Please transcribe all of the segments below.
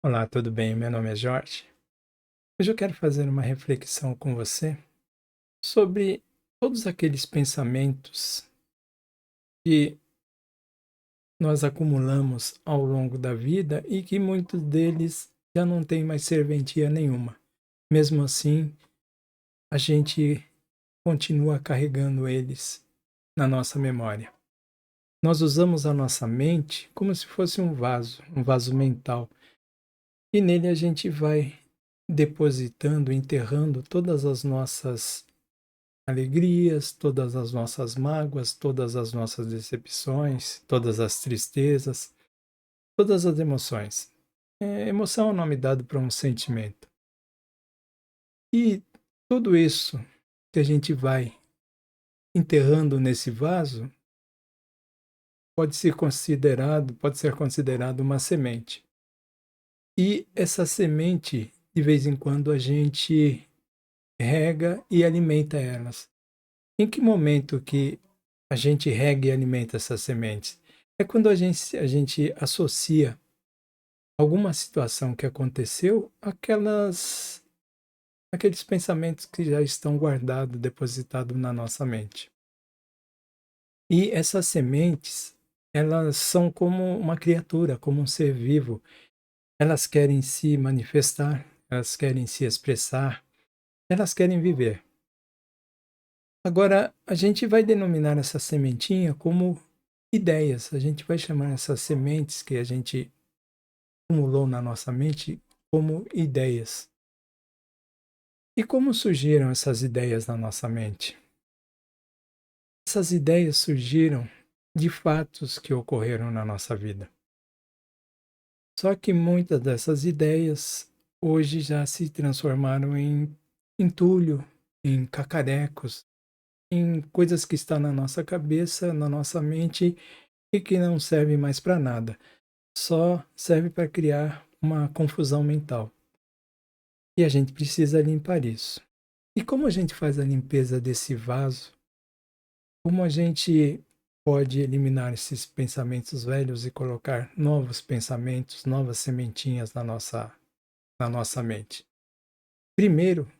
Olá, tudo bem? Meu nome é Jorge. Hoje eu quero fazer uma reflexão com você sobre todos aqueles pensamentos que nós acumulamos ao longo da vida e que muitos deles já não têm mais serventia nenhuma. Mesmo assim, a gente continua carregando eles na nossa memória. Nós usamos a nossa mente como se fosse um vaso mental, e nele a gente vai depositando, enterrando todas as nossas alegrias, todas as nossas mágoas, todas as nossas decepções, todas as tristezas, todas as emoções. Emoção é o nome dado para um sentimento. E tudo isso que a gente vai enterrando nesse vaso pode ser considerado uma semente. E essa semente, de vez em quando, a gente rega e alimenta elas. Em que momento que a gente rega e alimenta essas sementes? É quando a gente associa alguma situação que aconteceu aqueles pensamentos que já estão guardados, depositados na nossa mente. E essas sementes, elas são como uma criatura, como um ser vivo. Elas querem se manifestar, elas querem se expressar, elas querem viver. Agora, a gente vai denominar essa sementinha como ideias. A gente vai chamar essas sementes que a gente acumulou na nossa mente como ideias. E como surgiram essas ideias na nossa mente? Essas ideias surgiram de fatos que ocorreram na nossa vida. Só que muitas dessas ideias hoje já se transformaram em entulho, em cacarecos, em coisas que estão na nossa cabeça, na nossa mente e que não servem mais para nada. Só serve para criar uma confusão mental. E a gente precisa limpar isso. E como a gente faz a limpeza desse vaso? Como a gente pode eliminar esses pensamentos velhos e colocar novos pensamentos, novas sementinhas na nossa mente? Primeiro,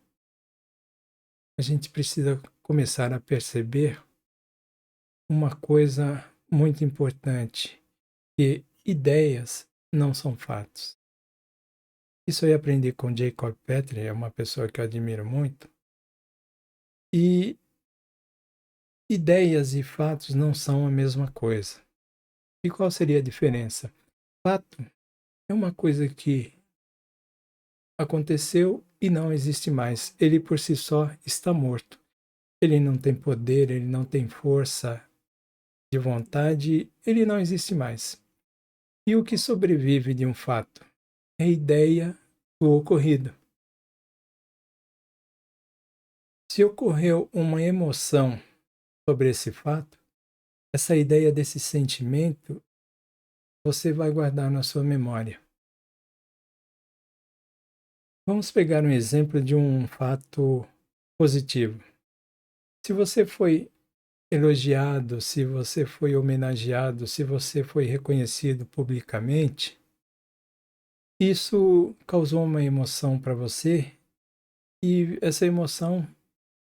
a gente precisa começar a perceber uma coisa muito importante, que ideias não são fatos. Isso eu aprendi com Jacob Petrie, é uma pessoa que eu admiro muito. E ideias e fatos não são a mesma coisa. E qual seria a diferença? Fato é uma coisa que aconteceu e não existe mais. Ele por si só está morto. Ele não tem poder, ele não tem força de vontade, ele não existe mais. E o que sobrevive de um fato? É a ideia do ocorrido. Se ocorreu uma emoção sobre esse fato, essa ideia desse sentimento você vai guardar na sua memória. Vamos pegar um exemplo de um fato positivo. Se você foi elogiado, se você foi homenageado, se você foi reconhecido publicamente, isso causou uma emoção para você e essa emoção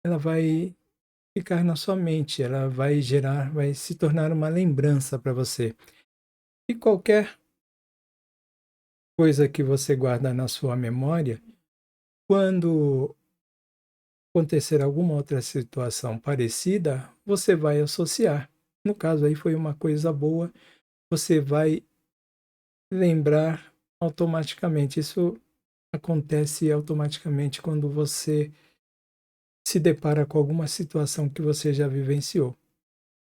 ela vai ficar na sua mente, ela vai se tornar uma lembrança para você. E qualquer coisa que você guarda na sua memória, quando acontecer alguma outra situação parecida, você vai associar. No caso aí foi uma coisa boa, você vai lembrar automaticamente. Isso acontece automaticamente quando você se depara com alguma situação que você já vivenciou.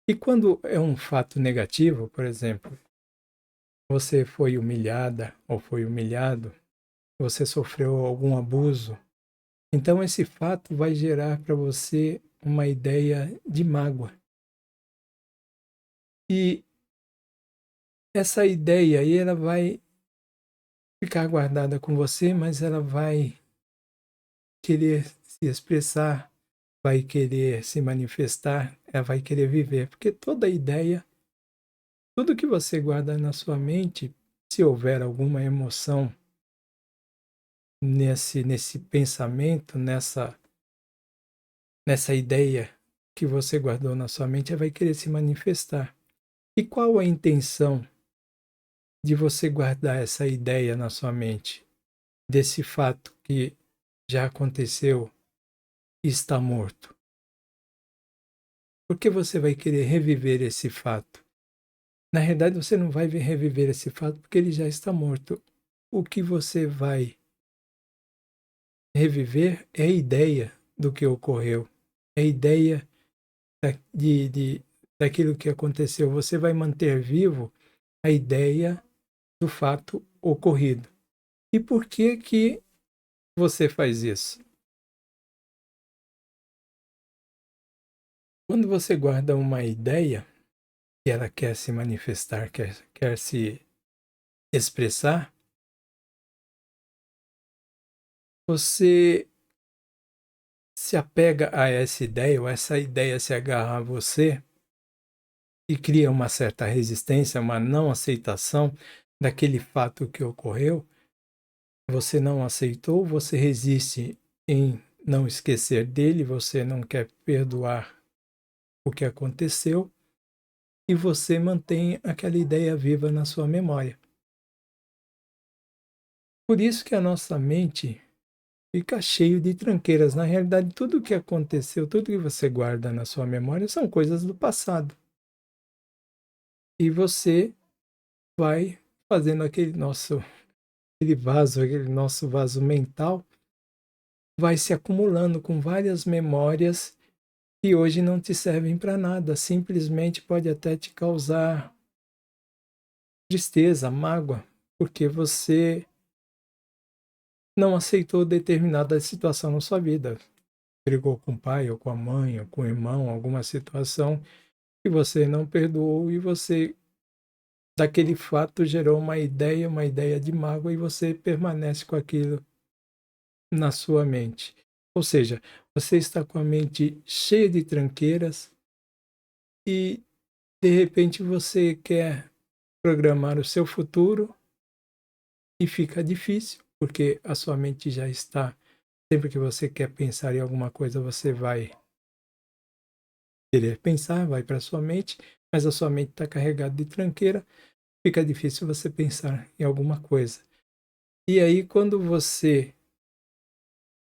E quando é um fato negativo, por exemplo, você foi humilhada ou foi humilhado, você sofreu algum abuso, então esse fato vai gerar para você uma ideia de mágoa. E essa ideia aí ela vai ficar guardada com você, mas ela vai querer se expressar, vai querer se manifestar, ela vai querer viver, porque toda ideia, tudo que você guarda na sua mente, se houver alguma emoção nesse pensamento, nessa ideia que você guardou na sua mente, ela vai querer se manifestar. E qual a intenção de você guardar essa ideia na sua mente, desse fato que já aconteceu e está morto? Por que você vai querer reviver esse fato? Na realidade, você não vai reviver esse fato porque ele já está morto. O que você vai reviver é a ideia do que ocorreu, é a ideia daquilo que aconteceu. Você vai manter vivo a ideia do fato ocorrido. E por que que você faz isso? Quando você guarda uma ideia e ela quer se manifestar, quer se expressar, você se apega a essa ideia, ou essa ideia se agarra a você e cria uma certa resistência, uma não aceitação daquele fato que ocorreu. Você não aceitou, você resiste em não esquecer dele, você não quer perdoar o que aconteceu e você mantém aquela ideia viva na sua memória. Por isso que a nossa mente fica cheio de tranqueiras. Na realidade, tudo o que aconteceu, tudo que você guarda na sua memória são coisas do passado. E você vai fazendo aquele nosso vaso mental, vai se acumulando com várias memórias que hoje não te servem para nada, simplesmente pode até te causar tristeza, mágoa, porque você não aceitou determinada situação na sua vida. Brigou com o pai, ou com a mãe, ou com o irmão, alguma situação que você não perdoou e você, daquele fato, gerou uma ideia de mágoa e você permanece com aquilo na sua mente. Ou seja, você está com a mente cheia de tranqueiras e, de repente, você quer programar o seu futuro e fica difícil, porque a sua mente já está. Sempre que você quer pensar em alguma coisa, você vai querer pensar, vai para a sua mente, mas a sua mente está carregada de tranqueira, fica difícil você pensar em alguma coisa. E aí, quando você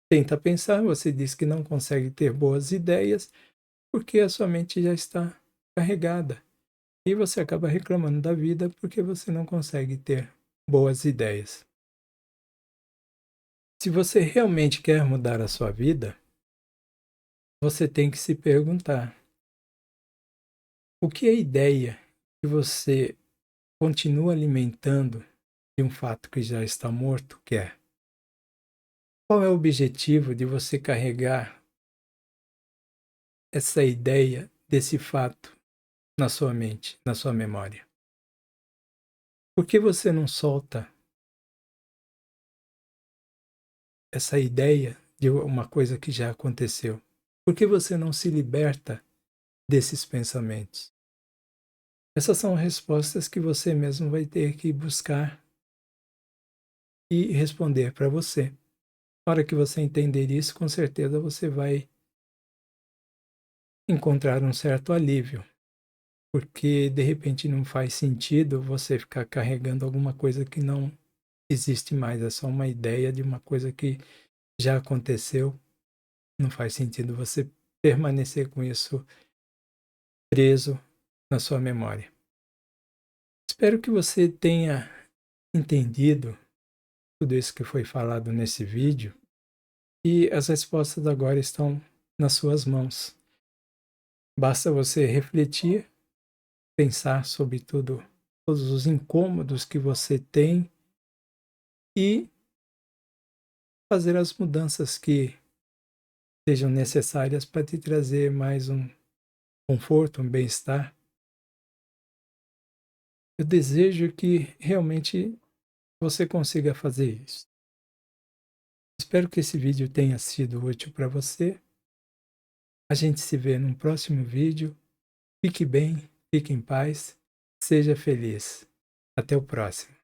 tenta pensar, você diz que não consegue ter boas ideias, porque a sua mente já está carregada. E você acaba reclamando da vida porque você não consegue ter boas ideias. Se você realmente quer mudar a sua vida, você tem que se perguntar: o que é a ideia que você continua alimentando de um fato que já está morto quer? Qual é o objetivo de você carregar essa ideia desse fato na sua mente, na sua memória? Por que você não solta essa ideia de uma coisa que já aconteceu? Por que você não se liberta desses pensamentos? Essas são respostas que você mesmo vai ter que buscar e responder para você. Na hora que você entender isso, com certeza você vai encontrar um certo alívio, porque de repente não faz sentido você ficar carregando alguma coisa que não existe mais, é só uma ideia de uma coisa que já aconteceu. Não faz sentido você permanecer com isso preso na sua memória. Espero que você tenha entendido tudo isso que foi falado nesse vídeo e as respostas agora estão nas suas mãos. Basta você refletir, pensar sobre todos os incômodos que você tem e fazer as mudanças que sejam necessárias para te trazer mais um conforto, um bem-estar. Eu desejo que realmente você consiga fazer isso. Espero que esse vídeo tenha sido útil para você. A gente se vê num próximo vídeo. Fique bem, fique em paz, seja feliz. Até o próximo.